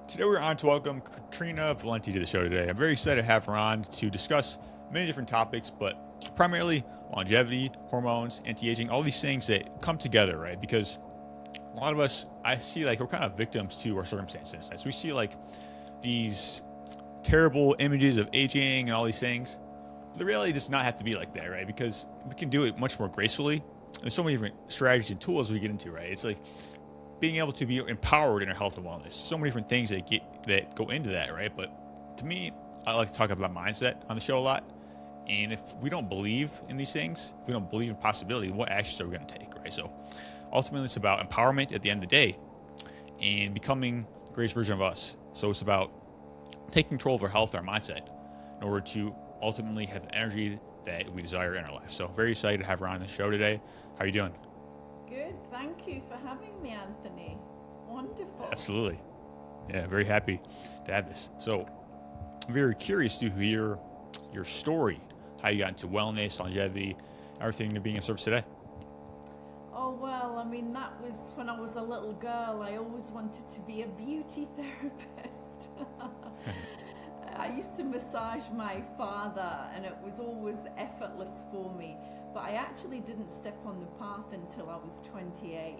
Today we're on to welcome Katrina Valente to the show today. I'm very excited to have her on to discuss many different topics, but primarily longevity, hormones, anti-aging, all these things that come together, right? Because a lot of us, I see like we're kind of victims to our circumstances. So we see like these terrible images of aging and all these things. But the reality does not have to be like that, right? Because we can do it much more gracefully. There's so many different strategies and tools we get into, right? It's like being able to be empowered in our health and wellness. So many different things that go into that, right? But to me, I like to talk about mindset on the show a lot. And if we don't believe in these things, if we don't believe in possibility, what actions are we going to take, right? So ultimately, it's about empowerment at the end of the day and becoming the greatest version of us. So it's about taking control of our health, our mindset, in order to ultimately have the energy that we desire in our life. So very excited to have her on the show today. How are you doing? Good, thank you for having me, Anthony. Wonderful. Absolutely. Yeah, very happy to have this. So I'm very curious to hear your story, how you got into wellness, longevity, everything to being of service today. Oh, well, I mean, that was when I was a little girl. I always wanted to be a beauty therapist. I used to massage my father, and it was always effortless for me. But I actually didn't step on the path until I was 28.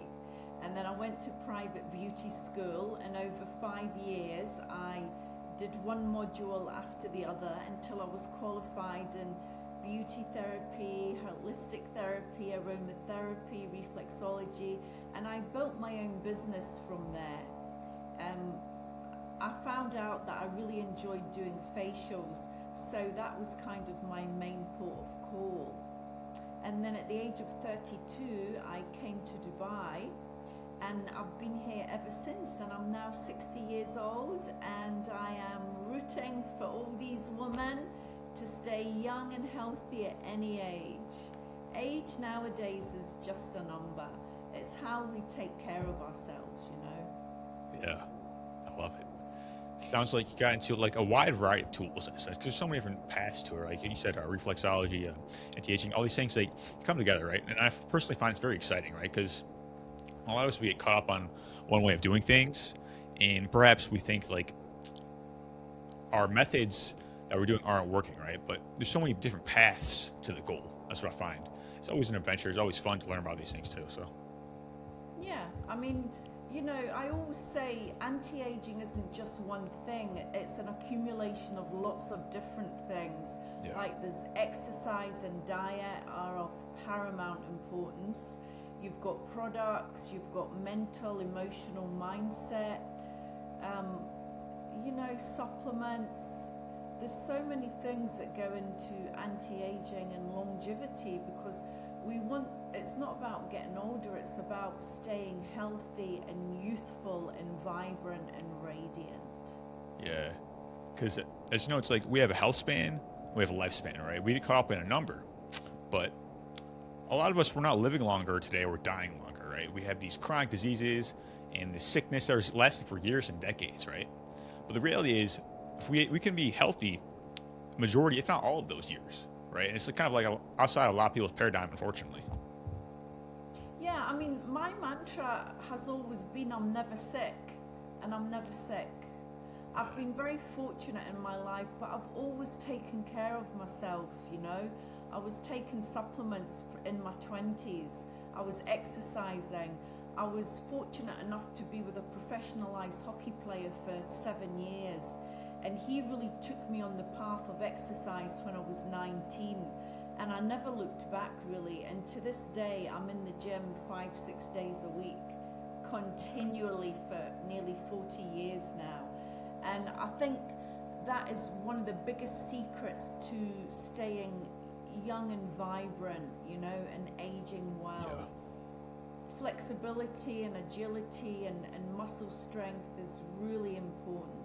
And then I went to private beauty school, and over 5 years I did one module after the other until I was qualified in beauty therapy, holistic therapy, aromatherapy, reflexology, and I built my own business from there. I found out that I really enjoyed doing facials, so that was kind of my main port of call. And then at the age of 32, I came to Dubai, and I've been here ever since, and I'm now 60 years old, and I am rooting for all these women to stay young and healthy at any age. Age nowadays is just a number. It's how we take care of ourselves, you know? Yeah, I love it. Sounds like you got into like a wide variety of tools in a sense, because there's so many different paths to it. Like you said, reflexology, anti-aging, all these things they come together, right? And I personally find it's very exciting, right? Because a lot of us we get caught up on one way of doing things, and perhaps we think like our methods that we're doing aren't working, right? But there's so many different paths to the goal. That's what I find. It's always an adventure. It's always fun to learn about these things too. So Yeah, I mean, you know, I always say anti-aging isn't just one thing, it's an accumulation of lots of different things. yeah, Like there's exercise and diet are of paramount importance. You've got products, you've got mental, emotional mindset, um, you know, supplements. There's so many things that go into anti-aging and longevity because we want, it's not about getting older, it's about staying healthy and youthful and vibrant and radiant. yeah. Because as you know, it's like we have a health span, we have a lifespan, right? We get caught up in a number, but a lot of us we're not living longer today. We're dying longer, right? We have these chronic diseases and the sickness that are lasting for years and decades, right? But the reality is, if we can be healthy, majority, if not all of those years, right? And it's kind of like outside a lot of people's paradigm, unfortunately. Yeah, I mean, my mantra has always been I'm never sick, and I'm never sick. I've been very fortunate in my life, but I've always taken care of myself, you know. I was taking supplements in my 20s. I was exercising. I was fortunate enough to be with a professional ice hockey player for 7 years. And he really took me on the path of exercise when I was 19. And I never looked back really. And to this day, I'm in the gym 5-6 days a week, continually for nearly 40 years now. And I think that is one of the biggest secrets to staying young and vibrant, you know, and aging well. Yeah. Flexibility and agility and muscle strength is really important.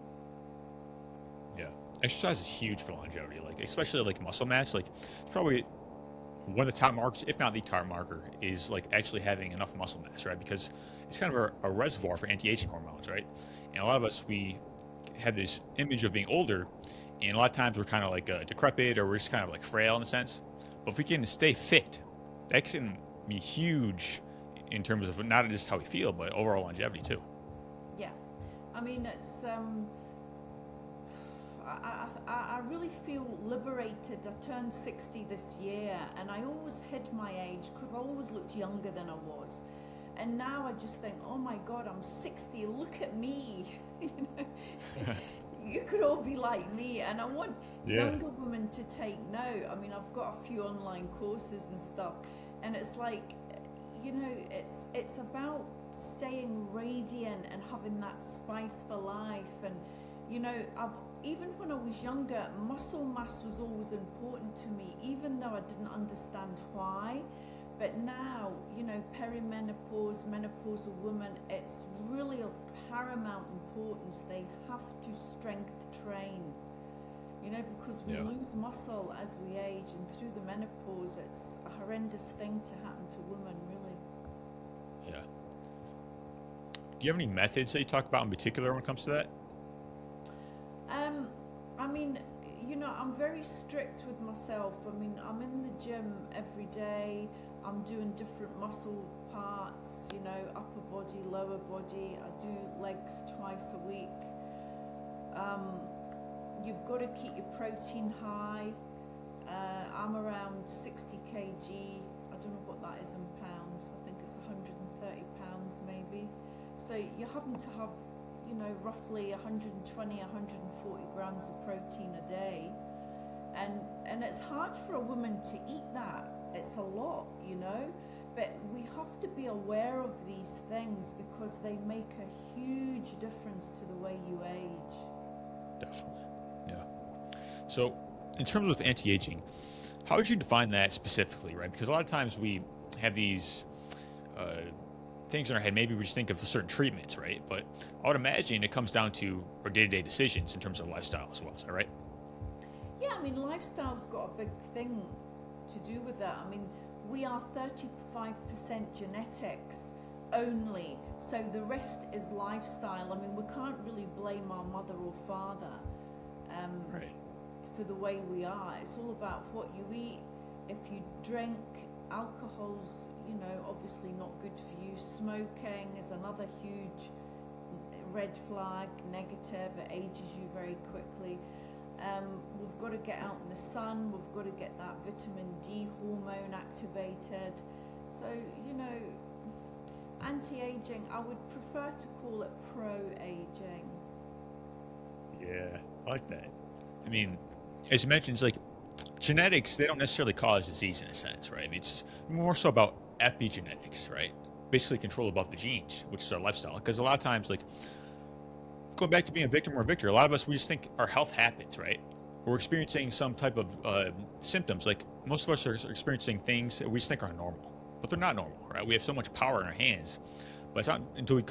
Yeah, exercise is huge for longevity. Like especially like muscle mass. Like it's probably one of the top markers, if not the top marker, is like actually having enough muscle mass, right? Because it's kind of a reservoir for anti-aging hormones, right? And a lot of us we have this image of being older, and a lot of times we're kind of like decrepit or we're just kind of like frail in a sense. But if we can stay fit, that can be huge in terms of not just how we feel, but overall longevity too. Yeah. I mean, it's I really feel liberated. I turned 60 this year, and I always hid my age because I always looked younger than I was. And now I just think, oh my God, I'm 60. Look at me. You know, you could all be like me. And I want Yeah. younger women to take note. I mean, I've got a few online courses and stuff, and it's like, you know, it's about staying radiant and having that spice for life. And you know, I've even when I was younger, muscle mass was always important to me, even though I didn't understand why. But now, you know, perimenopause, menopausal women, it's really of paramount importance. They have to strength train, you know, because we Yeah. lose muscle as we age, and through the menopause, it's a horrendous thing to happen to women, really. Yeah. Do you have any methods that you talk about in particular when it comes to that? Um, I mean, you know, I'm very strict with myself. I mean, I'm in the gym every day. I'm doing different muscle parts, you know, upper body, lower body. I do legs twice a week. Um, you've got to keep your protein high. I'm around 60 kg. I don't know what that is in pounds. I think it's 130 pounds maybe. So you're having to have, you know, roughly 120, 140 grams of protein a day. And it's hard for a woman to eat that. It's a lot, you know. But we have to be aware of these things because they make a huge difference to the way you age. Definitely. Yeah. So, in terms of anti-aging, how would you define that specifically, right? Because a lot of times we have these uh, things in our head. Maybe we just think of certain treatments, right? But I would imagine it comes down to our day-to-day decisions in terms of lifestyle as well. Is that right? Yeah, I mean, lifestyle's got a big thing to do with that. I mean, we are 35% genetics only, so the rest is lifestyle. I mean, we can't really blame our mother or father um, Right. for the way we are. It's all about what you eat. If you drink, alcohol's, you know, obviously not good for you. Smoking is another huge red flag, negative. It ages you very quickly. We've got to get out in the sun. We've got to get that vitamin D hormone activated. So, you know, anti-aging, I would prefer to call it pro-aging. Yeah, I like that. I mean, as you mentioned, it's like genetics, they don't necessarily cause disease in a sense, right? I mean, it's more so about epigenetics, right? Basically control above the genes, which is our lifestyle. Because a lot of times, like, going back to being a victim or a victor, a lot of us, we just think our health happens, right? We're experiencing some type of symptoms. Like, most of us are experiencing things that we just think are normal, but they're not normal, right? We have so much power in our hands, but it's not until we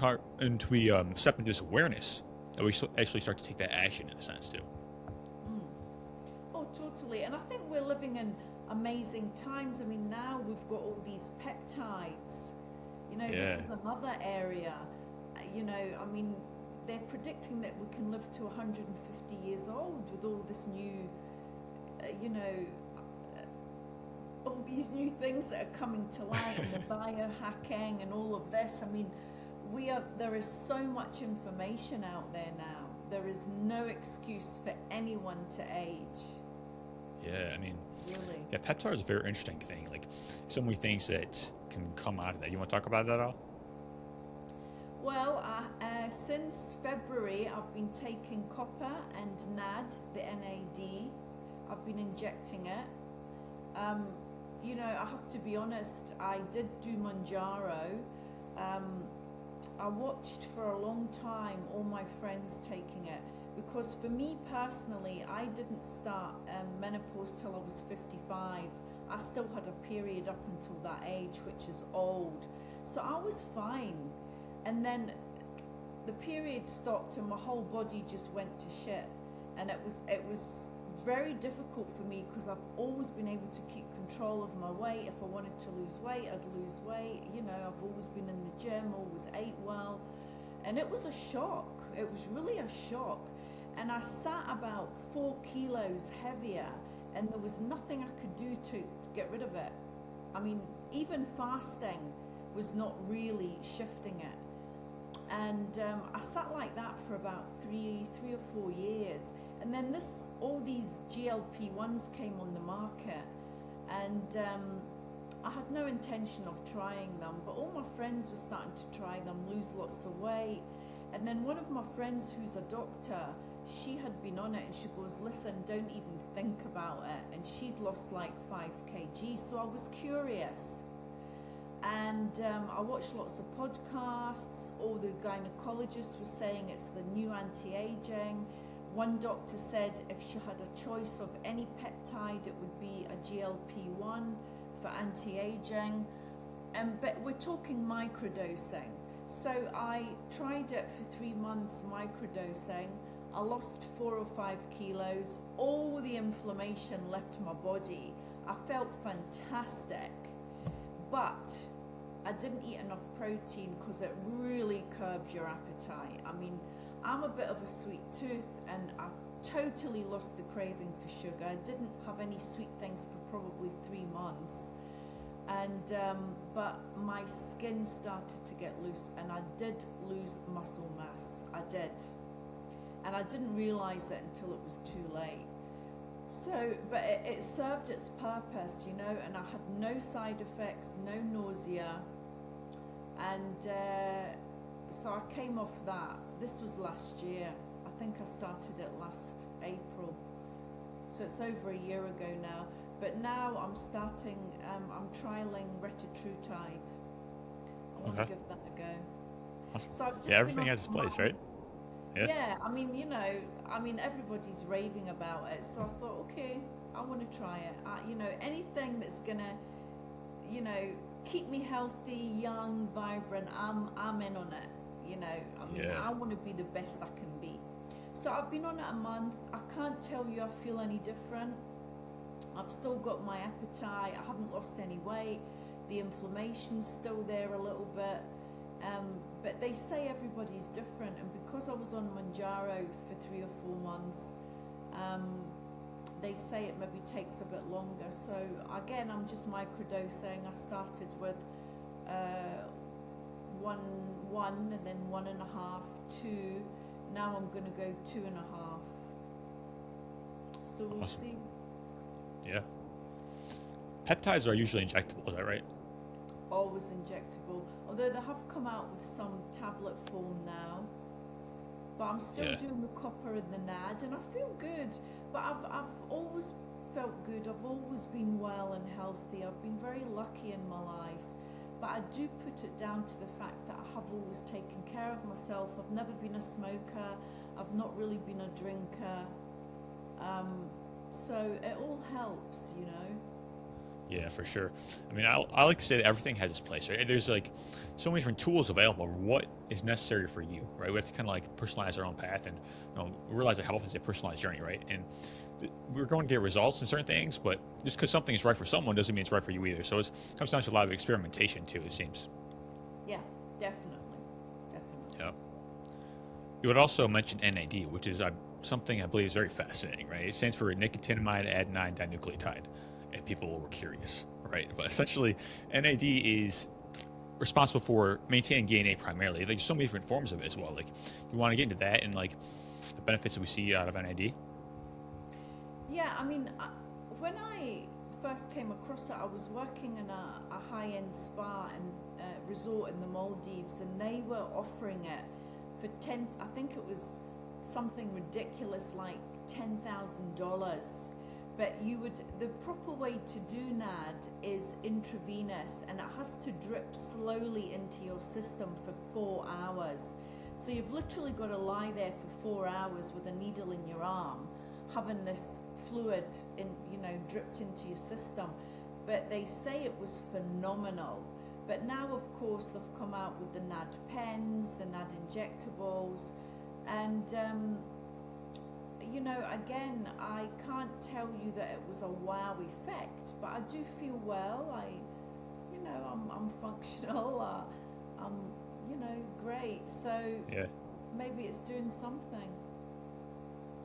step into this awareness that we actually start to take that action in a sense, too. Mm. Oh, totally. And I think we're living in amazing times. I mean, now we've got all these peptides. You know, Yeah. this is another area. You know, I mean, they're predicting that we can live to 150 years old with all this new, you know, all these new things that are coming to light and the biohacking and all of this. I mean, there is so much information out there now. There is no excuse for anyone to age, Yeah, I mean, really. yeah, peptide is a very interesting thing. Like, so many things that can come out of that. You want to talk about that at all? Well, since February, I've been taking copper and NAD, the NAD. I've been injecting it. Um, you know, I have to be honest, I did do Manjaro. Um, I watched for a long time all my friends taking it because for me personally, I didn't start menopause till I was 55. I still had a period up until that age, which is old. So I was fine. And then the period stopped and my whole body just went to shit. And it was very difficult for me because I've always been able to keep control of my weight. If I wanted to lose weight, I'd lose weight. You know, I've always been in the gym, always ate well. And it was a shock. It was really a shock. And I sat about 4 kilos heavier and there was nothing I could do to get rid of it. I mean, even fasting was not really shifting it. And I sat like that for about three or 4 years, and then all these GLP-1s came on the market, and I had no intention of trying them, but all my friends were starting to try them, lose lots of weight. And then one of my friends who's a doctor, she had been on it, and she goes, listen, don't even think about it. And she'd lost like 5 kg, so I was curious. And I watched lots of podcasts. All the gynecologists were saying it's the new anti-aging. One doctor said if she had a choice of any peptide, it would be a GLP-1 for anti-aging. But we're talking microdosing. So I tried it for 3 months, microdosing. I lost 4 or 5 kilos. All the inflammation left my body. I felt fantastic. But I didn't eat enough protein because it really curbs your appetite. I mean, I'm a bit of a sweet tooth, and I totally lost the craving for sugar. I didn't have any sweet things for probably 3 months. And but my skin started to get loose, and I did lose muscle mass. I did. And I didn't realize it until it was too late. So, but it served its purpose, you know, and I had no side effects, no nausea. And so I came off that. This was last year. I think I started it last April. So it's over a year ago now. But now I'm starting, I'm trialing retatrutide. I want to give that a go. Awesome. So I've just Yeah, everything has its place, right? Yeah, I mean, you know, everybody's raving about it. So I thought, okay, I want to try it. You know, anything that's going to, you know, keep me healthy, young, vibrant, I'm in on it. You know, I mean, I want to be the best I can be. So I've been on it a month. I can't tell you I feel any different. I've still got my appetite. I haven't lost any weight. The inflammation's still there a little bit. But they say everybody's different. And because I was on Manjaro for 3 or 4 months, they say it maybe takes a bit longer. So again, I'm just microdosing. I started with one and then 1.5, 2. Now I'm going to go 2.5. So we'll see. Yeah. Peptides are usually injectable, is that right? Always injectable. Although they have come out with some tablet form now. But I'm still doing the copper and the NAD, and I feel good. But I've always felt good. I've always been well and healthy. I've been very lucky in my life. But I do put it down to the fact that I have always taken care of myself. I've never been a smoker. I've not really been a drinker. So it all helps, you know. Yeah, for sure. I mean, I like to say that everything has its place, right? There's like so many different tools available. What is necessary for you, right? We have to kind of like personalize our own path, and realize that health is a personalized journey, right? And we're going to get results in certain things, but just because something is right for someone doesn't mean it's right for you either. So it comes down to a lot of experimentation too, it seems. Yeah, definitely. Yeah. You would also mention NAD, which is something I believe is very fascinating, right? It stands for nicotinamide adenine dinucleotide, if people were curious, right? But essentially, NAD is responsible for maintaining DNA primarily. Like, there's so many different forms of it as well. Like, you want to get into that and like the benefits that we see out of NAD? Yeah, I mean, when I first came across it, I was working in a high-end spa and resort in the Maldives, and they were offering it for I think it was something ridiculous like $10,000. But the proper way to do NAD is intravenous, and it has to drip slowly into your system for 4 hours. So you've literally got to lie there for 4 hours with a needle in your arm, having this fluid dripped into your system. But they say it was phenomenal. But now, of course, they've come out with the NAD pens, the NAD injectables, and again, I can't tell you that it was a wow effect, but I do feel well. I'm functional. I'm great. So maybe it's doing something.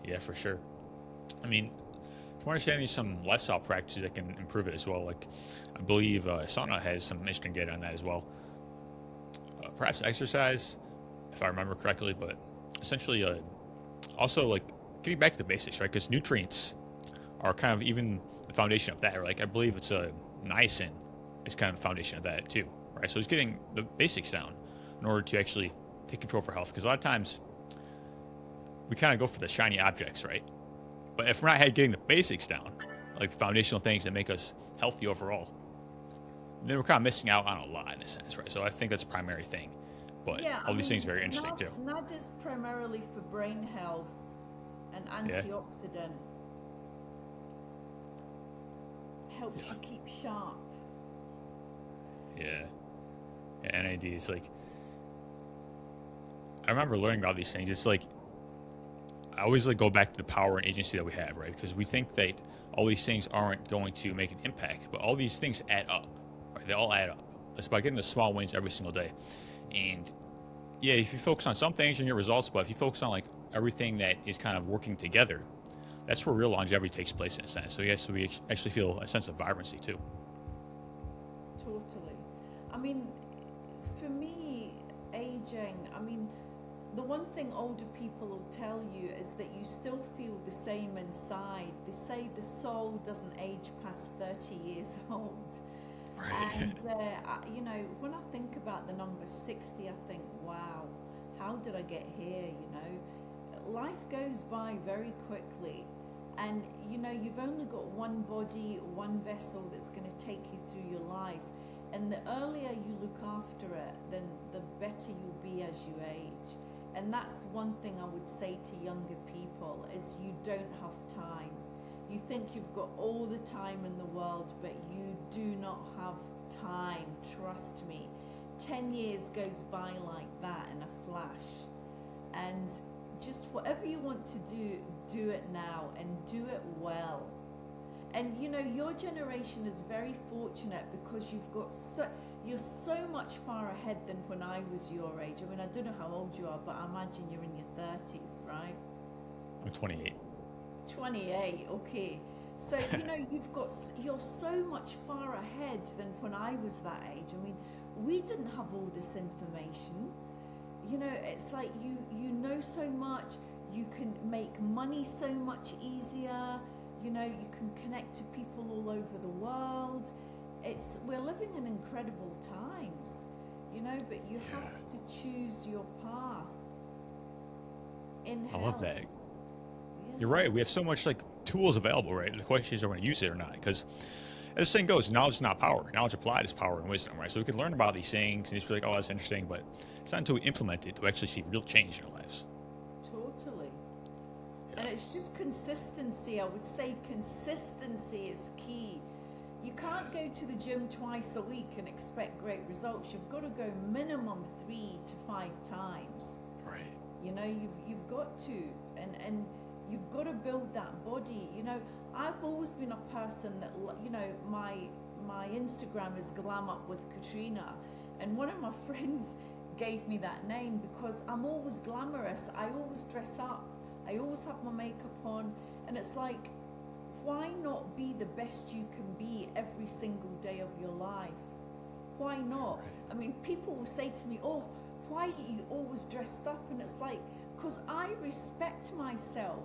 Yeah, for sure. I mean, from my understanding, there's some lifestyle practices that can improve it as well. Like, I believe sauna has some interesting data on that as well. Perhaps exercise, if I remember correctly. But essentially, also like getting back to the basics, right? Because nutrients are kind of even the foundation of that. Right? Like I believe it's a niacin is kind of the foundation of that too, right? So it's getting the basics down in order to actually take control for health. Because a lot of times we kind of go for the shiny objects, right? But if we're not getting the basics down, like the foundational things that make us healthy overall, then we're kind of missing out on a lot in a sense, right? So I think that's a primary thing. But Yeah, all these things are very interesting too. NAD is primarily for brain health and Yeah. antioxidant. Helps you keep sharp. Yeah. Yeah, NAD is like, I remember learning about these things. It's like, I always like go back to the power and agency that we have, right? Because we think that all these things aren't going to make an impact, but all these things add up, right? They all add up. It's about getting the small wins every single day. And yeah, if you focus on some things, you get results, but if you focus on like everything that is kind of working together, that's where real longevity takes place in a sense. So yes, we actually feel a sense of vibrancy too. Totally. I mean, for me, aging, I mean, the one thing older people will tell you is that you still feel the same inside. They say the soul doesn't age past 30 years old. Right. And, you know, when I think about the number 60, I think, wow, how did I get here, you know? Life goes by very quickly. And, you know, you've only got one body, one vessel that's going to take you through your life. And the earlier you look after it, then the better you'll be as you age. And that's one thing I would say to younger people is you don't have time. You think you've got all the time in the world, but you do not have time, trust me. 10 years goes by like that in a flash. And just whatever you want to do, do it now and do it well. And you know, your generation is very fortunate because you're so much far ahead than when I was your age. I mean, I don't know how old you are, but I imagine you're in your 30s, right? I'm 28. 28, okay. So, you know, you're so much far ahead than when I was that age. I mean, we didn't have all this information. You know, it's like you know so much, you can make money so much easier, you know, you can connect to people all over the world. We're living in incredible times, you know, but you have to choose your path in health. I love that. Yeah. You're right. We have so much like tools available, right? The question is, are we going to use it or not? Because as this thing goes, knowledge is not power. Knowledge applied is power and wisdom, right? So we can learn about these things and just be like, oh, that's interesting, but it's not until we implement it to actually see real change in our lives. Totally. Yeah. And it's just consistency. I would say consistency is key. You can't go to the gym twice a week and expect great results. You've got to go minimum 3 to 5 times. Right. You know, you've got to, and you've got to build that body. You know, I've always been a person that, you know, my Instagram is Glam Up with Katrina, and one of my friends gave me that name because I'm always glamorous. I always dress up. I always have my makeup on, and it's like, why not be the best you can be every single day of your life? Why not? I mean, people will say to me, oh, why are you always dressed up? And it's like, because I respect myself.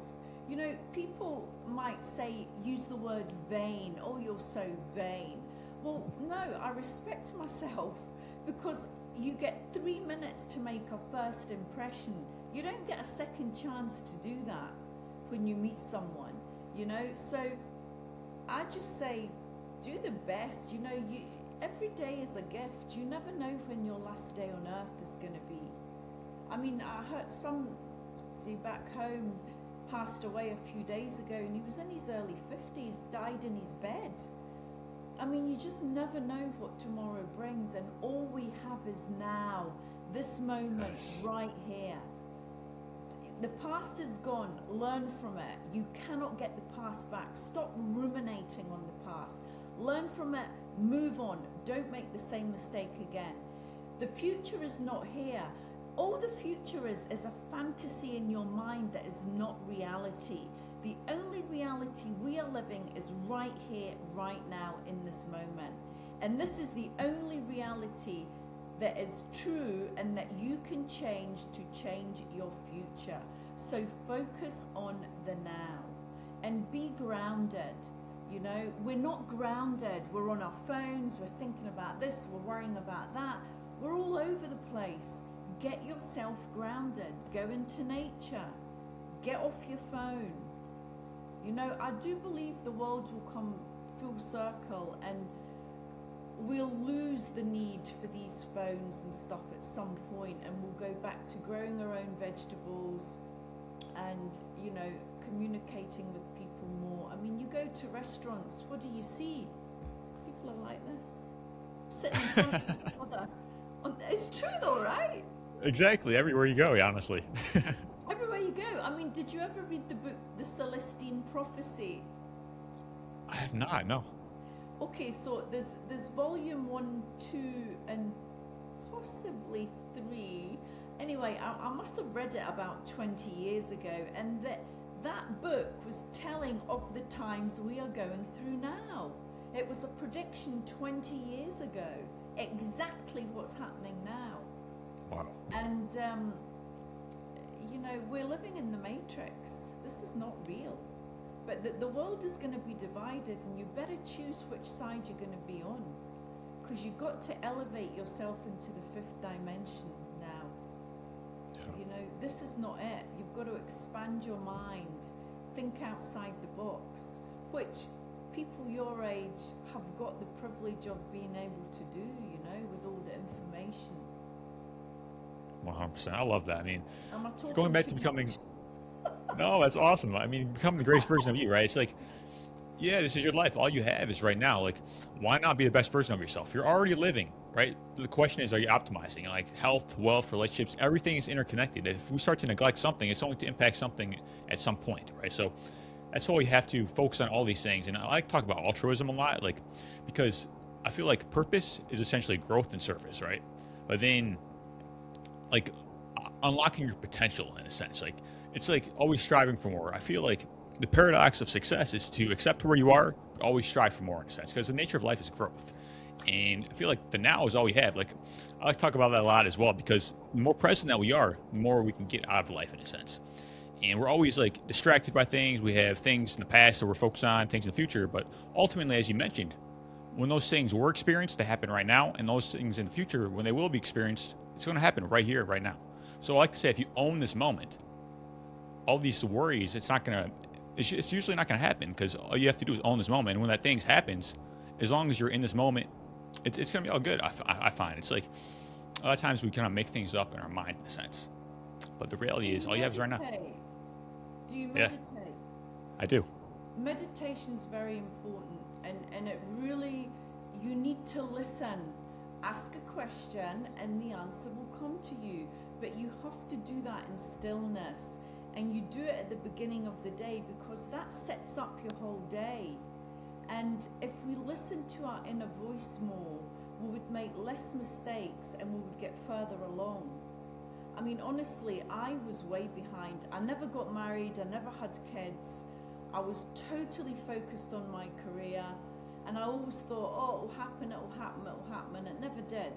You know, people might say, use the word vain. Oh, you're so vain. Well, no, I respect myself because you get 3 minutes to make a first impression. You don't get a second chance to do that when you meet someone, you know? So I just say, do the best. You know, every day is a gift. You never know when your last day on earth is going to be. I mean, I heard somebody back home passed away a few days ago, and he was in his early 50s, died in his bed. I mean, you just never know what tomorrow brings, and all we have is now, this moment right here. The past is gone. Learn from it. You cannot get the past back. Stop ruminating on the past. Learn from it. Move on. Don't make the same mistake again. The future is not here. All the future is a fantasy in your mind that is not reality. The only reality we are living is right here, right now, in this moment. And this is the only reality that is true and that you can change to change your future. So focus on the now and be grounded. You know, we're not grounded. We're on our phones, we're thinking about this, we're worrying about that. We're all over the place. Get yourself grounded. Go into nature. Get off your phone. You know, I do believe the world will come full circle and we'll lose the need for these phones and stuff at some point, and we'll go back to growing our own vegetables and, you know, communicating with people more. I mean, you go to restaurants, what do you see? People are like this, sitting in front of each other. It's true though, right? Exactly. Everywhere you go, honestly. Everywhere you go. I mean, did you ever read the book, The Celestine Prophecy? I have not, no. Okay, so there's volume 1, 2, and possibly 3. Anyway, I must have read it about 20 years ago, and that book was telling of the times we are going through now. It was a prediction 20 years ago, exactly what's happening now. Wow. And, you know, we're living in the Matrix. This is not real. But the world is going to be divided, and you better choose which side you're going to be on. Because you've got to elevate yourself into the 5th dimension now. Yeah. You know, this is not it. You've got to expand your mind, think outside the box, which people your age have got the privilege of being able to do, you know, with all the information. 100%. I love that. I mean, Am I talking going back too to becoming... much? No, that's awesome. I mean, become the greatest version of you, right? It's like, yeah, this is your life. All you have is right now. Like, why not be the best version of yourself? You're already living, right? The question is, are you optimizing? Like, health, wealth, relationships, everything is interconnected. If we start to neglect something, it's going to impact something at some point, right? So that's why we have to focus on all these things. And I like to talk about altruism a lot, like, because I feel like purpose is essentially growth and service, right? But then, like, unlocking your potential in a sense, like, it's like always striving for more. I feel like the paradox of success is to accept where you are, but always strive for more in a sense, because the nature of life is growth. And I feel like the now is all we have. Like, I like to talk about that a lot as well, because the more present that we are, the more we can get out of life in a sense. And we're always like distracted by things. We have things in the past that we're focused on, things in the future. But ultimately, as you mentioned, when those things were experienced, they happen right now. And those things in the future, when they will be experienced, it's going to happen right here, right now. So I like to say, if you own this moment, all these worries, it's usually not going to happen, because all you have to do is own this moment. And when that thing happens, as long as you're in this moment, it's going to be all good. I find it's like a lot of times we kind of make things up in our mind in a sense, but the reality is all you have is right now. Do you meditate? Yeah, I do. Meditation's very important, and it really, you need to listen. Ask a question and the answer will come to you, but you have to do that in stillness. And you do it at the beginning of the day, because that sets up your whole day. And if we listen to our inner voice more, we would make less mistakes and we would get further along. I mean, honestly, I was way behind. I never got married, I never had kids. I was totally focused on my career, and I always thought, oh, it'll happen, it never did.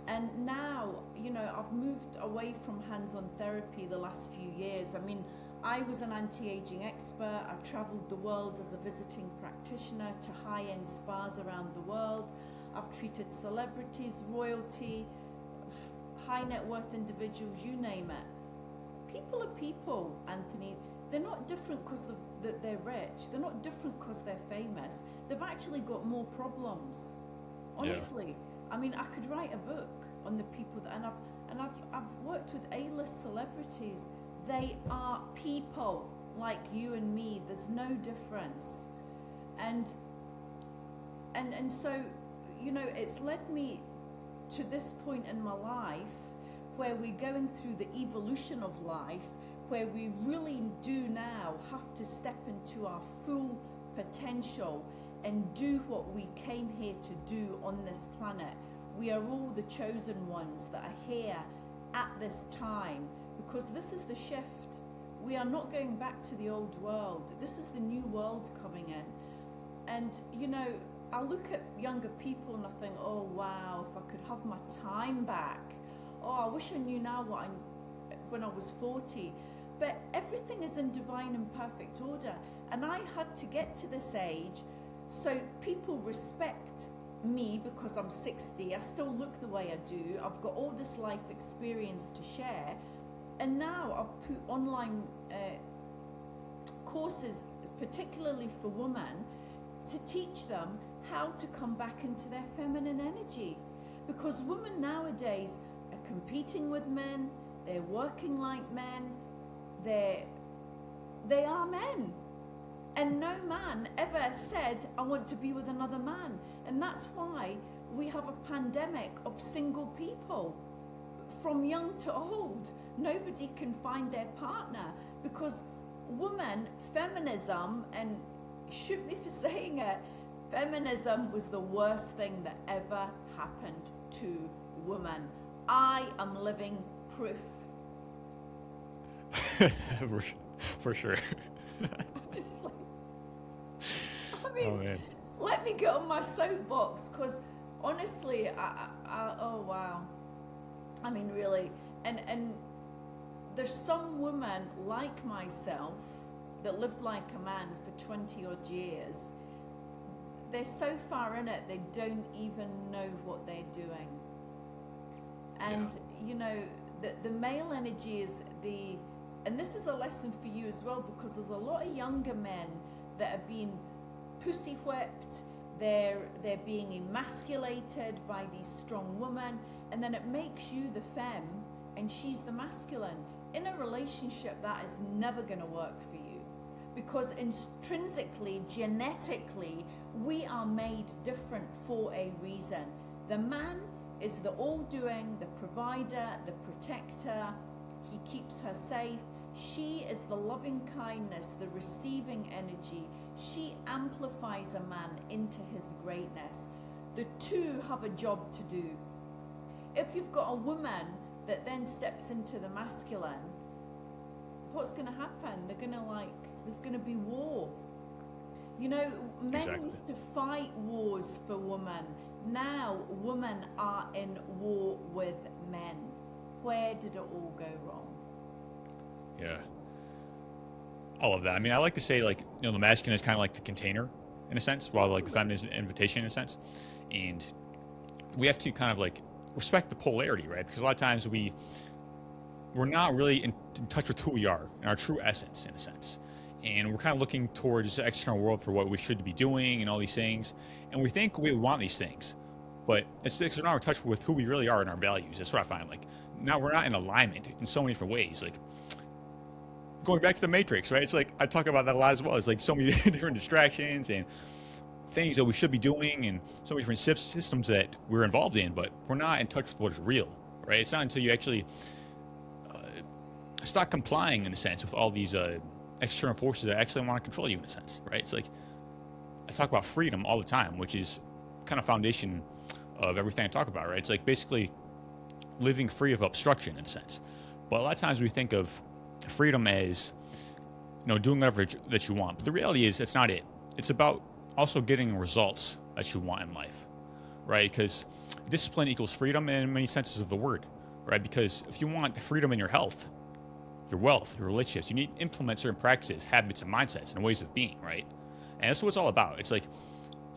And now, you know, I've moved away from hands-on therapy the last few years. I mean, I was an anti-aging expert. I traveled the world as a visiting practitioner to high-end spas around the world. I've treated celebrities, royalty, high net worth individuals, you name it. People are people, Anthony. They're not different because they're rich. They're not different because they're famous. They've actually got more problems. Honestly. Yeah. I mean, I could write a book on the people that, and I've worked with A-list celebrities. They are people like you and me. There's no difference, and so, you know, it's led me to this point in my life where we're going through the evolution of life, where we really do now have to step into our full potential and do what we came here to do on this planet. We are all the chosen ones that are here at this time, because this is the shift. We are not going back to the old world. This is the new world coming in. And, you know, I look at younger people and I think, oh wow, if I could have my time back. Oh, I wish I knew now when I was 40. But everything is in divine and perfect order. And I had to get to this age so people respect me because I'm 60. I still look the way I do. I've got all this life experience to share. And now I've put online courses, particularly for women, to teach them how to come back into their feminine energy. Because women nowadays are competing with men, they're working like men, they are men. And no man ever said, I want to be with another man. And that's why we have a pandemic of single people. From young to old, nobody can find their partner because woman, feminism, and shoot me for saying it, feminism was the worst thing that ever happened to women. I am living proof. For sure. Honestly. I mean, Oh man. let me get on my soapbox because honestly, oh wow. I mean, really, and there's some women like myself that lived like a man for 20 odd years. They're so far in it, they don't even know what they're doing. And, you know, the male energy is and this is a lesson for you as well, because there's a lot of younger men that are being pussy whipped, they're being emasculated by these strong women, and then it makes you the femme and she's the masculine. In a relationship, that is never going to work for you, because intrinsically, genetically, we are made different for a reason. The man is the all-doing, the provider, the protector. He keeps her safe. She is the loving kindness, the receiving energy. She amplifies a man into his greatness. The two have a job to do. If you've got a woman that then steps into the masculine, what's going to happen? There's going to be war. You know, men Exactly. used to fight wars for women. Now women are in war with men. Where did it all go wrong? Yeah. All of that. I mean, I like to say, like, you know, the masculine is kind of like the container in a sense, while like the feminine is an invitation in a sense. And we have to kind of like respect the polarity, right? Because a lot of times we're not really in touch with who we are and our true essence in a sense. And we're kind of looking towards the external world for what we should be doing and all these things. And we think we want these things, but it's we're not in touch with who we really are and our values. That's what I find. Like, now we're not in alignment in so many different ways. Like, going back to the Matrix, right? It's like, I talk about that a lot as well. It's like so many different distractions and things that we should be doing, and so many different systems that we're involved in, but we're not in touch with what is real, right? It's not until you actually stop complying in a sense with all these external forces that actually want to control you in a sense, right? It's like, I talk about freedom all the time, which is kind of foundation of everything I talk about, right? It's like basically living free of obstruction in a sense. But a lot of times we think of freedom as, you know, doing whatever that you want. But the reality is that's not it. It's about also getting results that you want in life, right? Because discipline equals freedom in many senses of the word, right? Because if you want freedom in your health, your wealth, your relationships, you need to implement certain practices, habits, and mindsets and ways of being, right? And that's what it's all about. It's like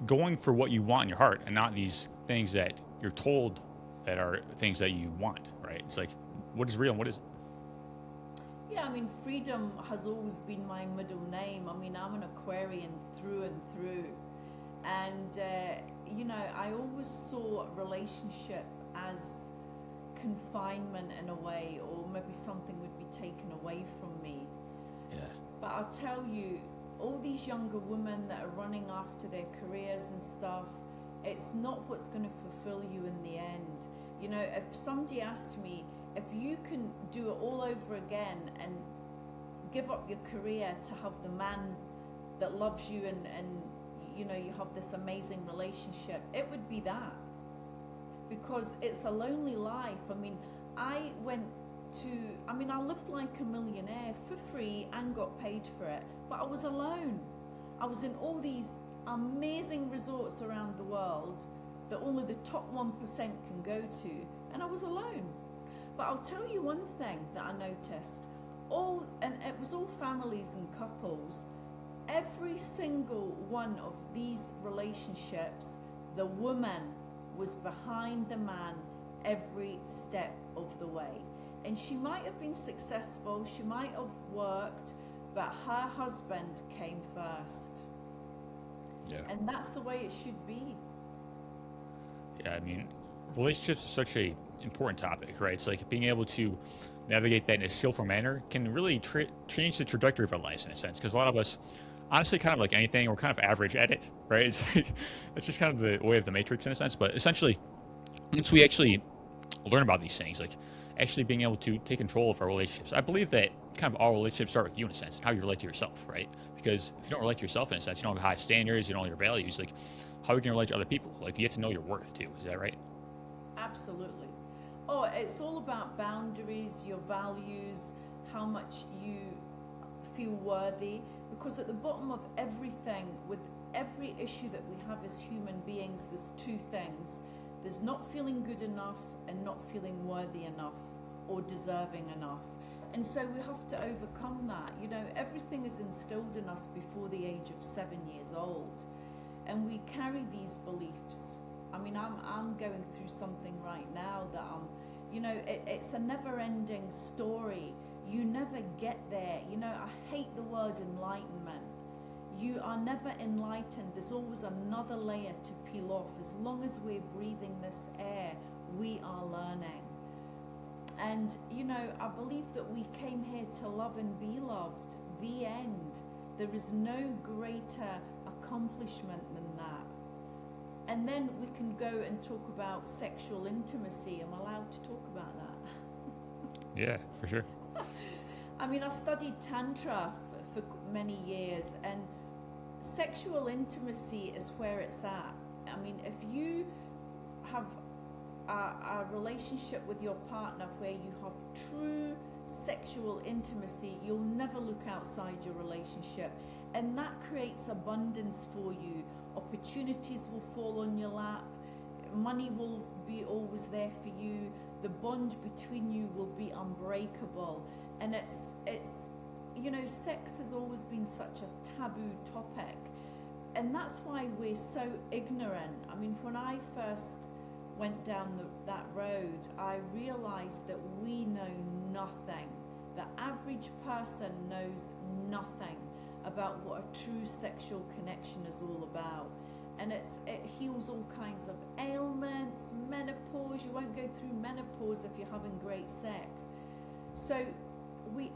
going for what you want in your heart and not these things that you're told that are things that you want, right? It's like, what is real and what isn't? Yeah, I mean, freedom has always been my middle name. I mean, I'm an Aquarian through and through. And, you know, I always saw a relationship as confinement in a way, or maybe something would be taken away from me. Yeah. But I'll tell you, all these younger women that are running after their careers and stuff, it's not what's going to fulfill you in the end. You know, if somebody asked me, if you can do it all over again and give up your career to have the man that loves you and you know, you have this amazing relationship, it would be that. Because it's a lonely life. I mean, I lived like a millionaire for free and got paid for it, but I was alone. I was in all these amazing resorts around the world that only the top 1% can go to, and I was alone. But I'll tell you one thing that I noticed. And it was all families and couples. Every single one of these relationships, the woman was behind the man every step of the way. And she might have been successful, she might have worked, but her husband came first. Yeah. And that's the way it should be. Yeah, I mean, relationships are such a important topic, right? It's like being able to navigate that in a skillful manner can really change the trajectory of our lives in a sense. Because a lot of us, honestly, kind of like anything, we're kind of average at it, right? It's like it's just kind of the way of the matrix in a sense. But essentially, once we actually learn about these things, like actually being able to take control of our relationships, I believe that kind of all relationships start with you in a sense, and how you relate to yourself, right? Because if you don't relate to yourself in a sense, you don't have high standards, you don't know your values, like how are you going to relate to other people? Like you have to know your worth too. Is that right? Absolutely. Oh, it's all about boundaries, your values, how much you feel worthy. Because at the bottom of everything, with every issue that we have as human beings, there's two things. There's not feeling good enough and not feeling worthy enough or deserving enough. And so we have to overcome that. You know, everything is instilled in us before the age of 7 years old. And we carry these beliefs. I mean, I'm going through something right now that it's a never-ending story. You never get there. You know, I hate the word enlightenment. You are never enlightened. There's always another layer to peel off. As long as we're breathing this air, we are learning. And, you know, I believe that we came here to love and be loved. The end. There is no greater accomplishment than that. And then we can go and talk about sexual intimacy. I'm allowed to talk about that. Yeah, for sure. I mean, I studied Tantra for many years, and sexual intimacy is where it's at. I mean, if you have a relationship with your partner where you have true sexual intimacy, you'll never look outside your relationship. And that creates abundance for you. Opportunities will fall on your lap. Money will be always there for you. The bond between you will be unbreakable. And it's you know, sex has always been such a taboo topic. And that's why we're so ignorant. I mean, when I first went down that road, I realized that we know nothing. The average person knows nothing about what a true sexual connection is all about. And it heals all kinds of ailments, menopause. You won't go through menopause if you're having great sex. So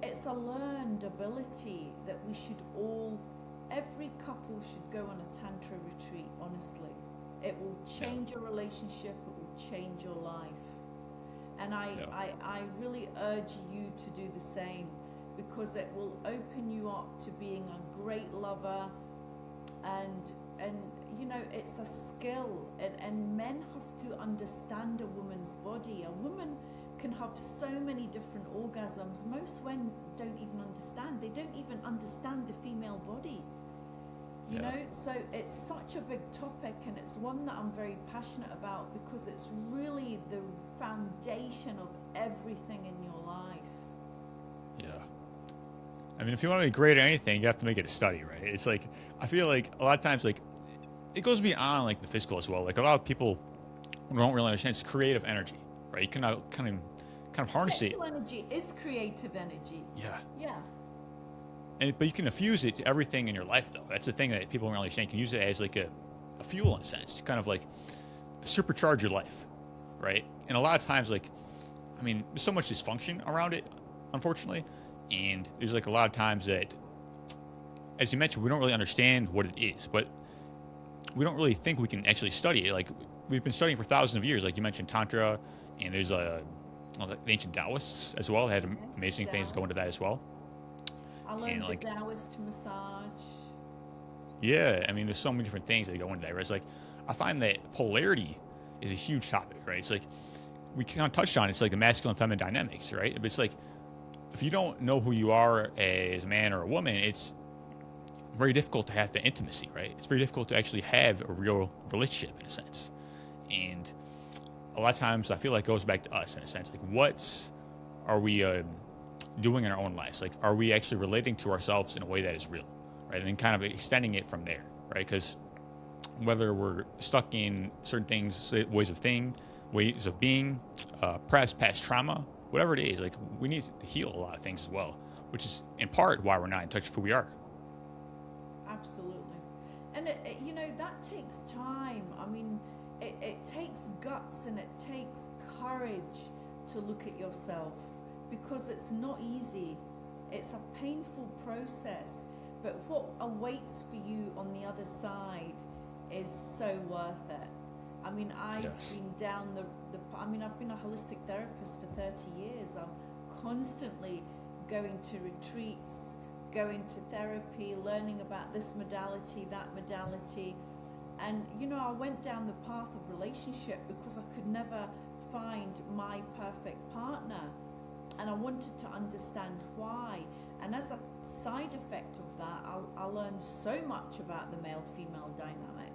it's a learned ability that we should all, every couple should go on a Tantra retreat, honestly. It will change your relationship, it will change your life. And I really urge you to do the same, because it will open you up to being a great lover, and you know, it's a skill, and men have to understand a woman's body. A woman can have so many different orgasms. Most men don't even understand. They don't even understand the female body. You know, so it's such a big topic, and it's one that I'm very passionate about, because it's really the foundation of everything in your life. Yeah. I mean, if you want to be great at anything, you have to make it a study, right? It's like, I feel like a lot of times, like, it goes beyond like the physical as well. Like a lot of people don't really understand it's creative energy, right? You can kind of harness it. Sexual energy is creative energy. Yeah. Yeah. But you can infuse it to everything in your life, though. That's the thing that people don't really understand. You can use it as like a fuel, in a sense, to kind of like supercharge your life, right? And a lot of times, like, I mean, there's so much dysfunction around it, unfortunately. And there's like a lot of times that, as you mentioned, we don't really understand what it is, but we don't really think we can actually study it. Like, we've been studying for thousands of years. Like you mentioned, Tantra, and there's the ancient Taoists as well. They had amazing things that go into that as well. I learned the Taoist massage. Yeah, I mean, there's so many different things that go into that. Right? It's like, I find that polarity is a huge topic, right? It's like, we kind of touched on it's like the masculine and feminine dynamics, right? But it's like, if you don't know who you are as a man or a woman, it's very difficult to have the intimacy, right? It's very difficult to actually have a real relationship in a sense. And a lot of times I feel like it goes back to us in a sense. Like, what are we doing in our own lives? Like, are we actually relating to ourselves in a way that is real, right? And then kind of extending it from there, right? Because whether we're stuck in certain things, ways of being, perhaps past trauma, whatever it is, like, we need to heal a lot of things as well, which is in part why we're not in touch with who we are. Absolutely. And that takes time. I mean, it takes guts and it takes courage to look at yourself, because it's not easy. It's a painful process, but what awaits for you on the other side is so worth it. I mean, I've been down I've been a holistic therapist for 30 years. I'm constantly going to retreats, going to therapy, learning about this modality, that modality. And, I went down the path of relationship because I could never find my perfect partner. And I wanted to understand why. And as a side effect of that, I learned so much about the male-female dynamic,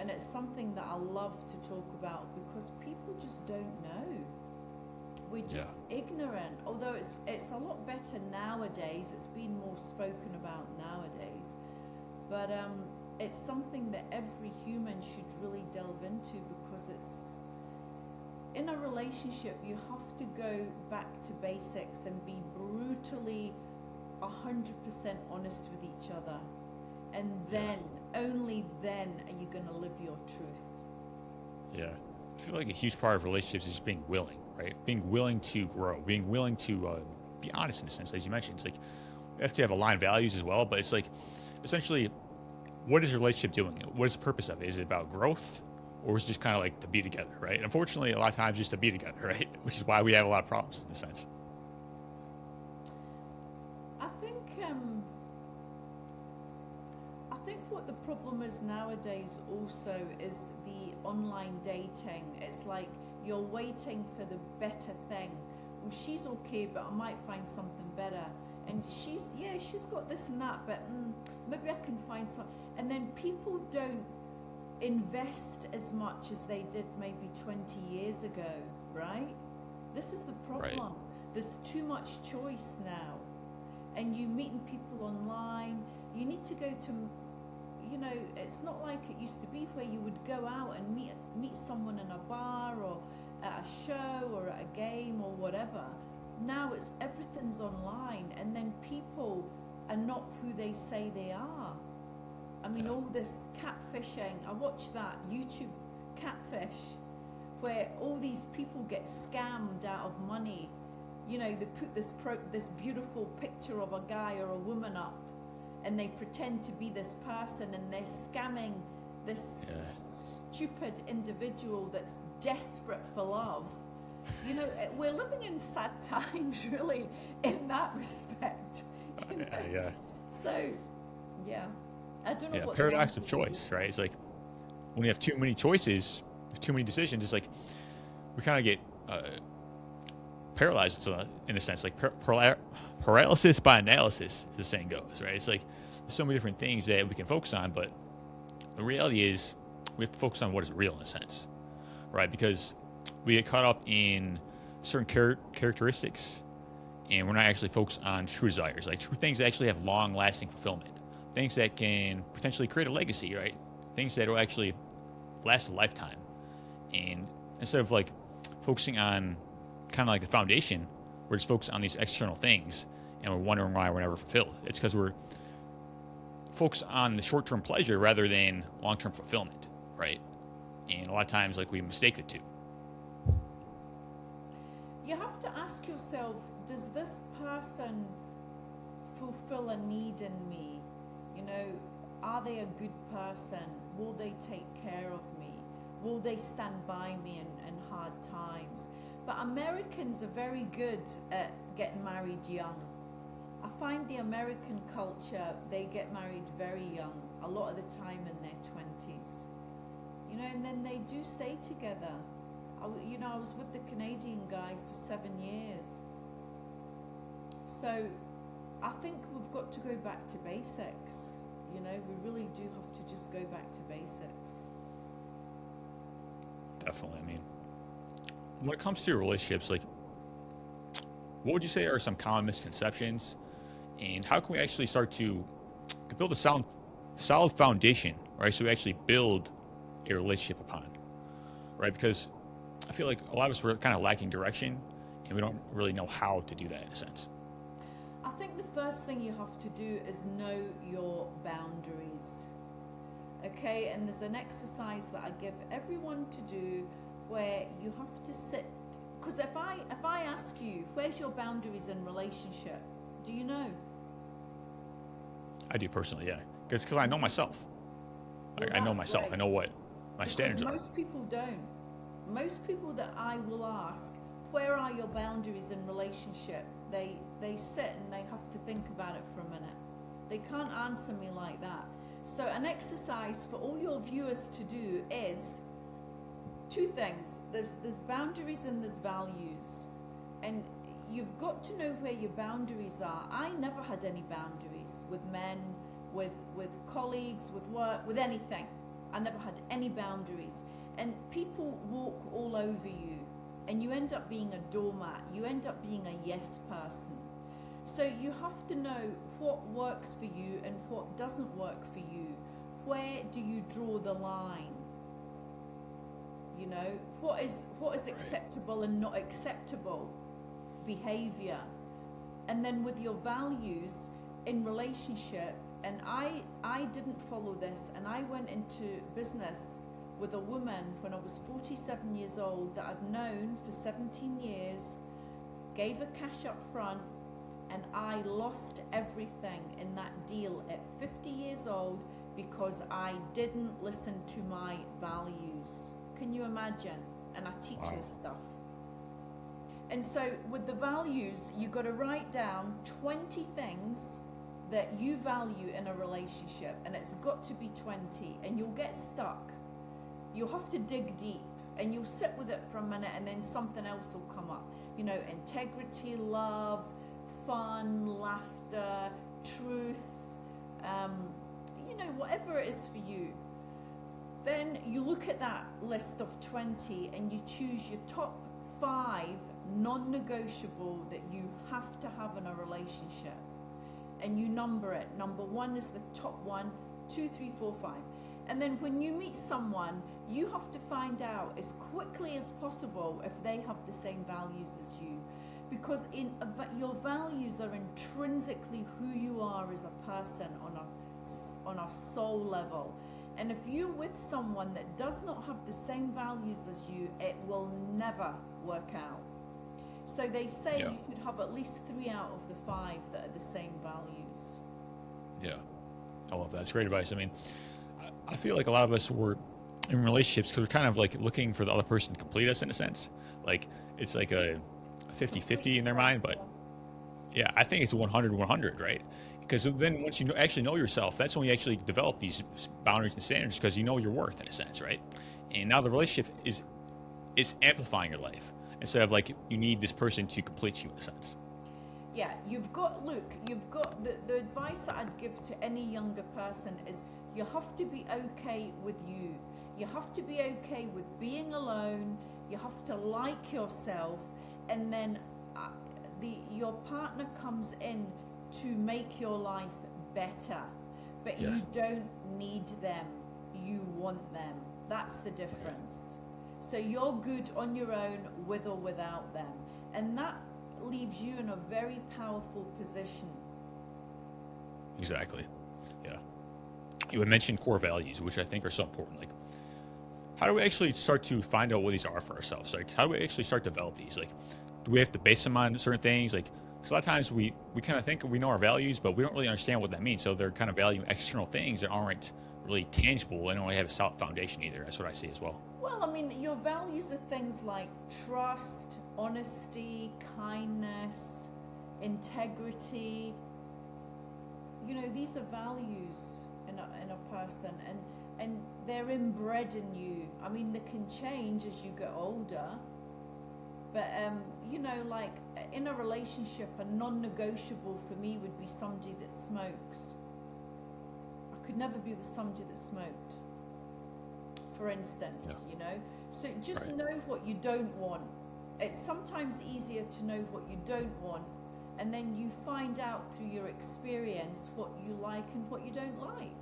and it's something that I love to talk about because people just don't know. We're just ignorant. Although it's a lot better nowadays. It's been more spoken about nowadays. But it's something that every human should really delve into, because in a relationship, you have to go back to basics and be brutally 100% honest with each other. And then, only then, are you going to live your truth. Yeah. I feel like a huge part of relationships is just being willing, right? Being willing to grow, being willing to be honest in a sense, as you mentioned. It's like, you have to have aligned values as well, but it's like, essentially, what is your relationship doing? What is the purpose of it? Is it about growth? Or is it just kind of like to be together, right? Unfortunately, a lot of times just to be together, right? Which is why we have a lot of problems in a sense. I think what the problem is nowadays also is the online dating. It's like you're waiting for the better thing. Well, she's okay, but I might find something better. And she's got this and that, but maybe I can find some. And then people don't invest as much as they did maybe 20 years ago, right? This is the problem. Right. There's too much choice now. And you meeting people online, you need to go to, it's not like it used to be where you would go out and meet someone in a bar or at a show or at a game or whatever. Now everything's online, and then people are not who they say they are. I mean, all this catfishing. I watch that YouTube Catfish, where all these people get scammed out of money. They put this beautiful picture of a guy or a woman up, and they pretend to be this person, and they're scamming this stupid individual that's desperate for love. We're living in sad times, really, in that respect. Yeah. So, I don't know what paradox of choice, right? It's like when you have too many choices, too many decisions, it's like we kind of get paralyzed in a sense, like paralysis by analysis, as the saying goes, right? It's like there's so many different things that we can focus on, but the reality is we have to focus on what is real in a sense, right? Because we get caught up in certain characteristics, and we're not actually focused on true desires, like true things that actually have long-lasting fulfillment, things that can potentially create a legacy, right? Things that will actually last a lifetime. And instead of like focusing on kind of like the foundation, we're just focused on these external things, and we're wondering why we're never fulfilled. It's because we're focused on the short-term pleasure rather than long-term fulfillment, right? And a lot of times, like, we mistake the two. You have to ask yourself, does this person fulfill a need in me? Are they a good person? Will they take care of me? Will they stand by me in hard times? But Americans are very good at getting married young. I find the American culture, they get married very young, a lot of the time in their 20s. And then they do stay together. I was with the Canadian guy for 7 years. So I think we've got to go back to basics. You know, we really do have to just go back to basics. Definitely. I mean, when it comes to relationships, like, what would you say are some common misconceptions, and how can we actually start to build a solid foundation, right? So we actually build a relationship upon, right? Because I feel like a lot of us were kind of lacking direction, and we don't really know how to do that in a sense. I think the first thing you have to do is know your boundaries. Okay, and there's an exercise that I give everyone to do where you have to sit, because if I ask you, where's your boundaries in relationship, do you know? I do personally, yeah, because I know myself. Well, I know that's myself. great. I know what my Because standards are. most people don't. Most people that I will ask, where are your boundaries in relationship? They sit and they have to think about it for a minute. They can't answer me like that. So an exercise for all your viewers to do is two things. There's boundaries and there's values. And you've got to know where your boundaries are. I never had any boundaries with men, with colleagues, with work, with anything. I never had any boundaries. And people walk all over you, and you end up being a doormat. You end up being a yes person. So you have to know what works for you and what doesn't work for you. Where do you draw the line? You know, what is acceptable and not acceptable behavior. And then with your values in relationship, and I didn't follow this, and I went into business with a woman when I was 47 years old that I'd known for 17 years, gave her cash up front, and I lost everything in that deal at 50 years old because I didn't listen to my values. Can you imagine? And I teach Wow. this stuff. And so with the values, you got to write down 20 things that you value in a relationship, and it's got to be 20, and you'll get stuck. You'll have to dig deep, and you'll sit with it for a minute, and then something else will come up. You know, integrity, love, fun, laughter, truth, you know, whatever it is for you. Then you look at that list of 20 and you choose your top 5 non-negotiable that you have to have in a relationship. And you number it. Number 1 is the top one, 2, 3, 4, 5. And then when you meet someone, you have to find out as quickly as possible if they have the same values as you. Because your values are intrinsically who you are as a person on a soul level. And if you're with someone that does not have the same values as you, it will never work out. So they say you should have at least 3 out of the 5 that are the same values. Yeah, I love that. It's great advice. I mean, I feel like a lot of us were in relationships because we're kind of like looking for the other person to complete us in a sense. Like it's like a 50-50 in their mind, but yeah, I think it's 100-100, right? Because then once you actually know yourself, that's when you actually develop these boundaries and standards because you know your worth in a sense, right? And now the relationship is amplifying your life instead of like you need this person to complete you in a sense. Yeah, you've got the advice that I'd give to any younger person is you have to be okay with you. You have to be okay with being alone. You have to like yourself, and then your partner comes in to make your life better, but you don't need them, you want them. That's the difference. So you're good on your own with or without them, and that leaves you in a very powerful position. Exactly. Yeah. You had mentioned core values, which I think are so important. Like, how do we actually start to find out what these are for ourselves? Like, how do we actually start to develop these? Like, do we have to base them on certain things? Like, because a lot of times we kind of think we know our values, but we don't really understand what that means. So they're kind of valuing external things that aren't really tangible and don't really have a solid foundation either. That's what I see as well. Well, I mean, your values are things like trust, honesty, kindness, integrity. You know, these are values in a person, and they're inbred in you. I mean, they can change as you get older, but you know, like in a relationship, a non-negotiable for me would be something somebody that smokes. I could never be with somebody that smoked, for instance, Yeah. you know. So just Right. know what you don't want. It's sometimes easier to know what you don't want, and then you find out through your experience what you like and what you don't like.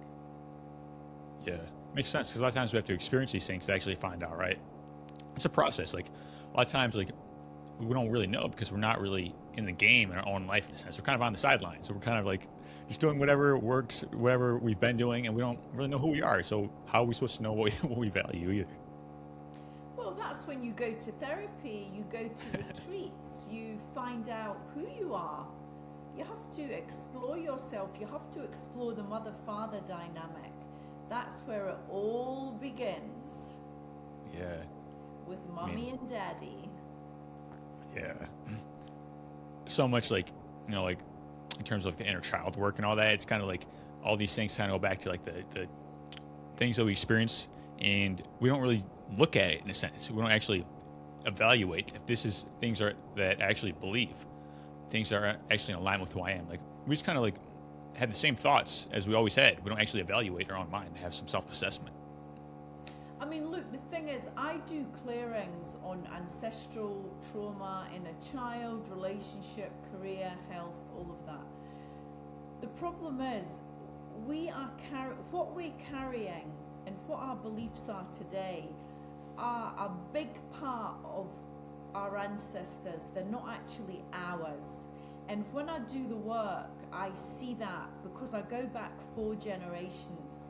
Yeah. Makes sense because a lot of times we have to experience these things to actually find out, right? It's a process. Like a lot of times, like we don't really know because we're not really in the game in our own life in a sense. We're kind of on the sidelines. So we're kind of like just doing whatever works, whatever we've been doing, and we don't really know who we are. So how are we supposed to know what we value either? Well, that's when you go to therapy, you go to retreats, you find out who you are. You have to explore yourself, you have to explore the mother-father dynamic. That's where it all begins, Yeah. with I mommy mean, and daddy. yeah. So much like, like in terms of the inner child work and all that, it's kind of like all these things kind of go back to like the things that we experience and we don't really look at it in a sense. We don't actually evaluate if this is things are that I actually believe, things that are actually in alignment with who I am. Like we just kind of like had the same thoughts as we always had. We don't actually evaluate our own mind and have some self-assessment. I mean, look, the thing is, I do clearings on ancestral trauma, inner child, relationship, career, health, all of that. The problem is, what we're carrying and what our beliefs are today are a big part of our ancestors. They're not actually ours. And when I do the work, I see that because I go back 4 generations.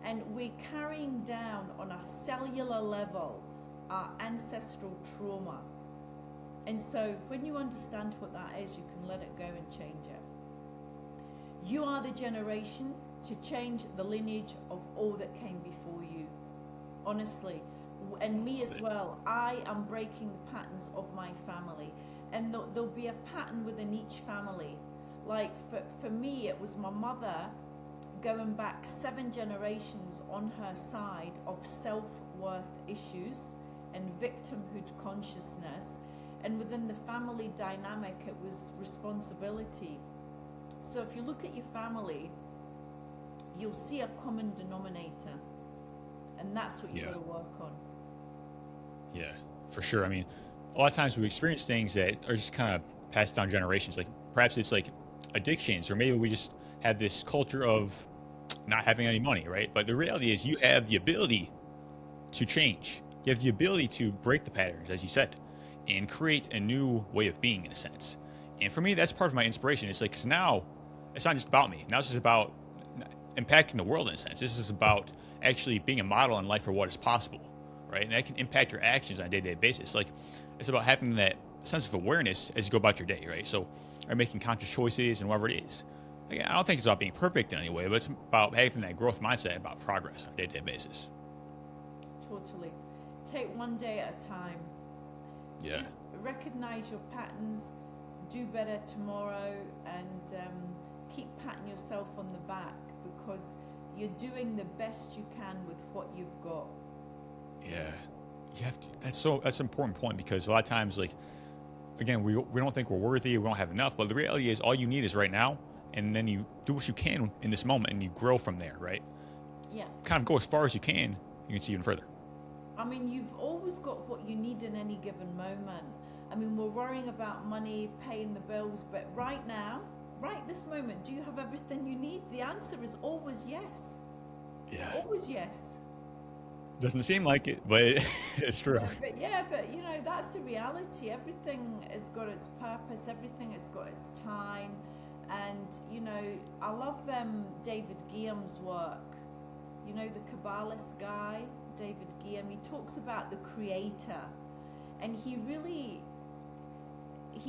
And we're carrying down on a cellular level our ancestral trauma. And so when you understand what that is, you can let it go and change it. You are the generation to change the lineage of all that came before you. Honestly. And me as well. I am breaking the patterns of my family. And there'll be a pattern within each family. Like for me, it was my mother going back 7 generations on her side of self-worth issues and victimhood consciousness, and within the family dynamic it was responsibility. So if you look at your family, you'll see a common denominator, and that's what you've Yeah. got to work on. Yeah, for sure. I mean, a lot of times we experience things that are just kind of passed down generations. Like perhaps it's like addictions, or maybe we just have this culture of not having any money, right? But the reality is you have the ability to change. You have the ability to break the patterns, as you said, and create a new way of being in a sense. And for me, that's part of my inspiration. It's like, because now it's not just about me. Now it's just about impacting the world in a sense. This is about actually being a model in life for what is possible, right? And that can impact your actions on a day-to-day basis. Like it's about having that sense of awareness as you go about your day, right? So are making conscious choices and whatever it is. Like, I don't think it's about being perfect in any way, but it's about having that growth mindset about progress on a day-to-day basis. Totally. Take one day at a time. Yeah. Just recognize your patterns, do better tomorrow, and keep patting yourself on the back because you're doing the best you can with what you've got. Yeah. You have to, that's an important point because a lot of times, like, again, we don't think we're worthy, we don't have enough, but the reality is all you need is right now, and then you do what you can in this moment and you grow from there, right? Yeah. Kind of go as far as you can see even further. I mean, you've always got what you need in any given moment. I mean, we're worrying about money, paying the bills, but right now, right this moment, do you have everything you need? The answer is always yes. Yeah. Always yes. Doesn't seem like it, but it's true. But you know, that's the reality. Everything has got its purpose, everything has got its time. And, you know, I love David Guillaume's work. You know, the Kabbalist guy, David Guillaume, he talks about the creator. And he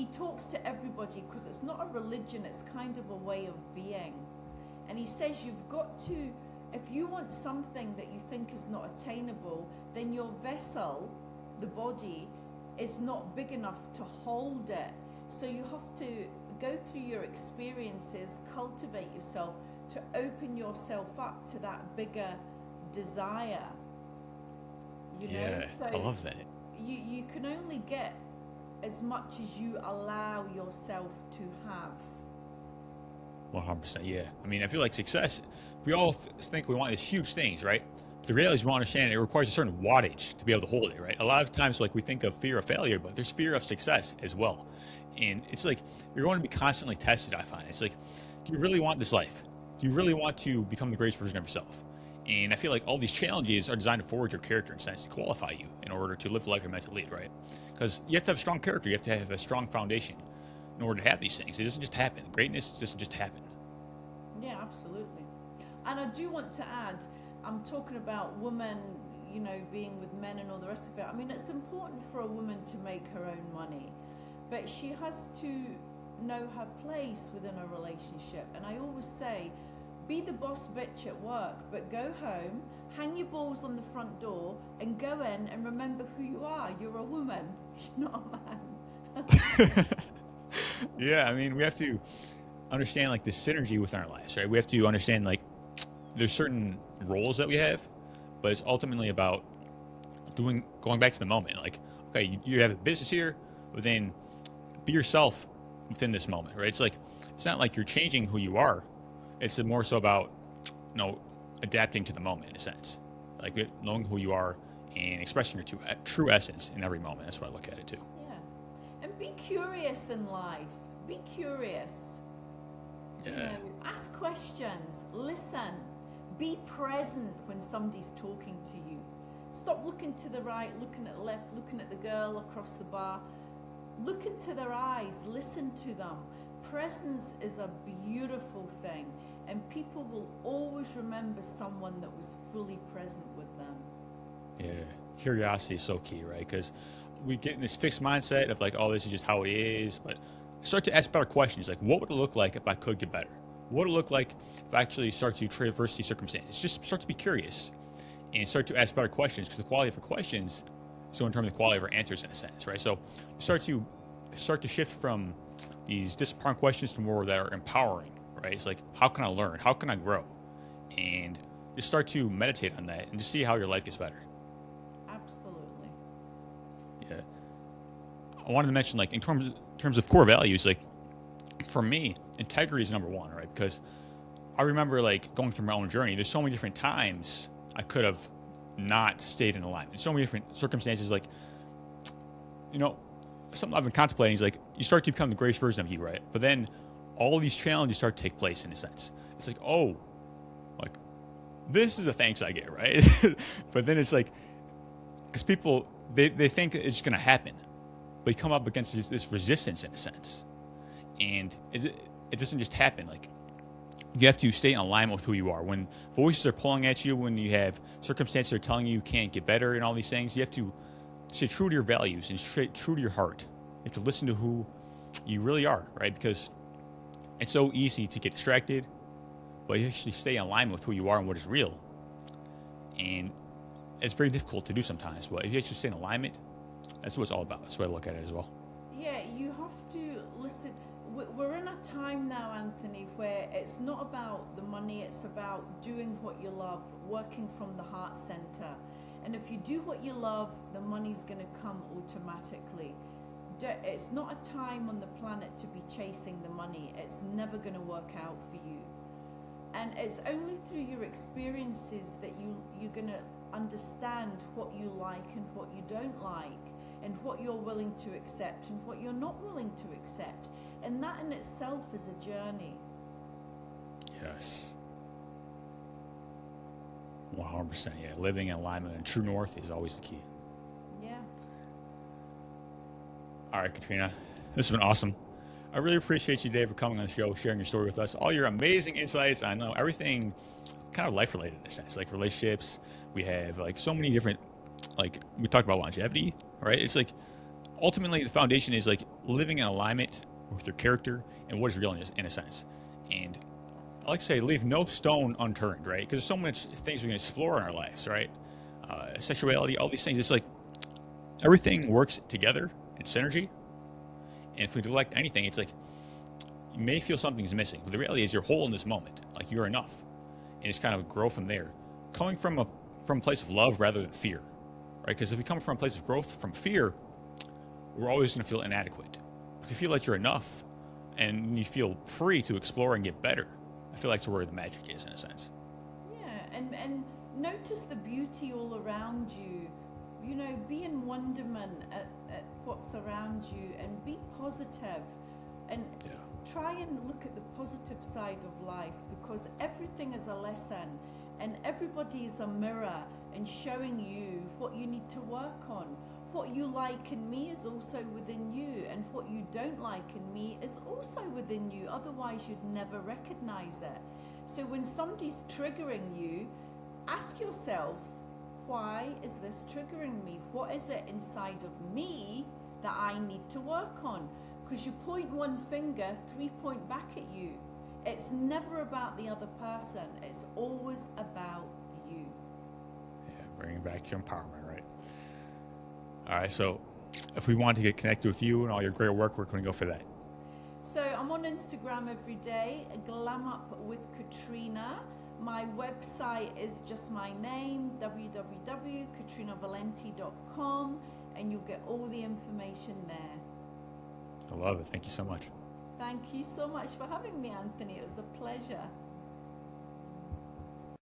talks to everybody because it's not a religion, it's kind of a way of being. And he says you've got to, if you want something that you think is not attainable, then your vessel, the body, is not big enough to hold it. So you have to go through your experiences, cultivate yourself to open yourself up to that bigger desire. You know? Yeah, So I love that. you can only get as much as you allow yourself to have. 100%. Yeah. I mean, I feel like success, we all think we want these huge things, right? But the reality is we want to understand it requires a certain wattage to be able to hold it, right? A lot of times, like we think of fear of failure, but there's fear of success as well. And it's like you're going to be constantly tested, I find. It's like, do you really want this life? Do you really want to become the greatest version of yourself? And I feel like all these challenges are designed to forge your character in a sense to qualify you in order to live the life you're meant to lead, right? Because you have to have a strong character. You have to have a strong foundation in order to have these things. It doesn't just happen. Greatness doesn't just happen. Yeah, absolutely. And I do want to add, I'm talking about women, you know, being with men and all the rest of it. I mean, it's important for a woman to make her own money, but she has to know her place within a relationship. And I always say, be the boss bitch at work, but go home, hang your balls on the front door, and go in and remember who you are. You're a woman, you're not a man. Yeah, I mean, we have to understand like the synergy within our lives, right? We have to understand like there's certain roles that we have, but it's ultimately about going back to the moment. Like, okay, you have a business here, but then be yourself within this moment, right? It's like it's not like you're changing who you are. It's more so about adapting to the moment in a sense, like knowing who you are and expressing your true essence in every moment. That's what I look at it too. Yeah, and be curious in life. Be curious. Yeah. You know, ask questions. Listen. Be present when somebody's talking to you. Stop looking to the right, looking at the left, looking at the girl across the bar. Look into their eyes. Listen to them. Presence is a beautiful thing, and people will always remember someone that was fully present with them. Yeah, curiosity is so key, right? Because we get in this fixed mindset of like, oh, this is just how it is. But start to ask better questions, like, what would it look like if I could get better? What would it look like if I actually start to traverse these circumstances? Just start to be curious and start to ask better questions, because the quality of our questions is going to determine the quality of our answers in a sense, right? So start to shift from these disempowering questions to more that are empowering, right? It's like, how can I learn? How can I grow? And just start to meditate on that and just see how your life gets better. Absolutely. Yeah. I wanted to mention, like, in terms of core values, like, for me, integrity is number one, right? Because I remember, like, going through my own journey, there's so many different times I could have not stayed in alignment. So many different circumstances, like, something I've been contemplating is like, you start to become the greatest version of you, right? But then all these challenges start to take place in a sense. It's like, oh, like, this is the thanks I get, right? But then it's like, because people, they think it's just going to happen, but you come up against this resistance in a sense. And it doesn't just happen. Like, you have to stay in alignment with who you are. When voices are pulling at you, when you have circumstances that are telling you can't get better and all these things, you have to stay true to your values and stay true to your heart. You have to listen to who you really are, right? Because it's so easy to get distracted, but you actually stay in alignment with who you are and what is real. And it's very difficult to do sometimes, but if you actually stay in alignment, that's what it's all about. That's the way I look at it as well. Yeah, you have to listen. We're in a time now, Anthony, where it's not about the money, it's about doing what you love, working from the heart center. And if you do what you love, the money's going to come automatically. It's not a time on the planet to be chasing the money. It's never going to work out for you. And it's only through your experiences that you're going to understand what you like and what you don't like, and what you're willing to accept and what you're not willing to accept. And that in itself is a journey. Yes. 100%. Yeah. Living in alignment and true north is always the key. Yeah. All right, Katrina. This has been awesome. I really appreciate you, Dave, for coming on the show, sharing your story with us. All your amazing insights. I know everything kind of life related in a sense, like relationships. We have like so many different, like we talked about longevity, right? It's like ultimately the foundation is like living in alignment with your character and what is real in a sense. And I like to say, leave no stone unturned, right? Because there's so much things we can explore in our lives, right? Sexuality, all these things. It's like everything works together in synergy. And if we neglect anything, it's like you may feel something's missing, but the reality is you're whole in this moment. Like you're enough, and it's kind of grow from there, coming from a place of love rather than fear, right? Because if we come from a place of growth from fear, we're always going to feel inadequate. If you feel like you're enough and you feel free to explore and get better. I feel like it's where the magic is, in a sense. Yeah, and notice the beauty all around you. You know, be in wonderment at what's around you and be positive and Yeah. try and look at the positive side of life, because everything is a lesson and everybody is a mirror and showing you what you need to work on. What you like in me is also within you, and what you don't like in me is also within you. Otherwise, you'd never recognize it. So when somebody's triggering you, ask yourself, why is this triggering me? What is it inside of me that I need to work on? Because you point one finger, three point back at you. It's never about the other person. It's always about you. Yeah, bringing it back to empowerment, right? All right, so if we want to get connected with you and all your great work, where can we go for that? So I'm on Instagram every day, Glam Up with Katrina. My website is just my name, www.katrinavalente.com, and you'll get all the information there. I love it. Thank you so much. Thank you so much for having me, Anthony. It was a pleasure.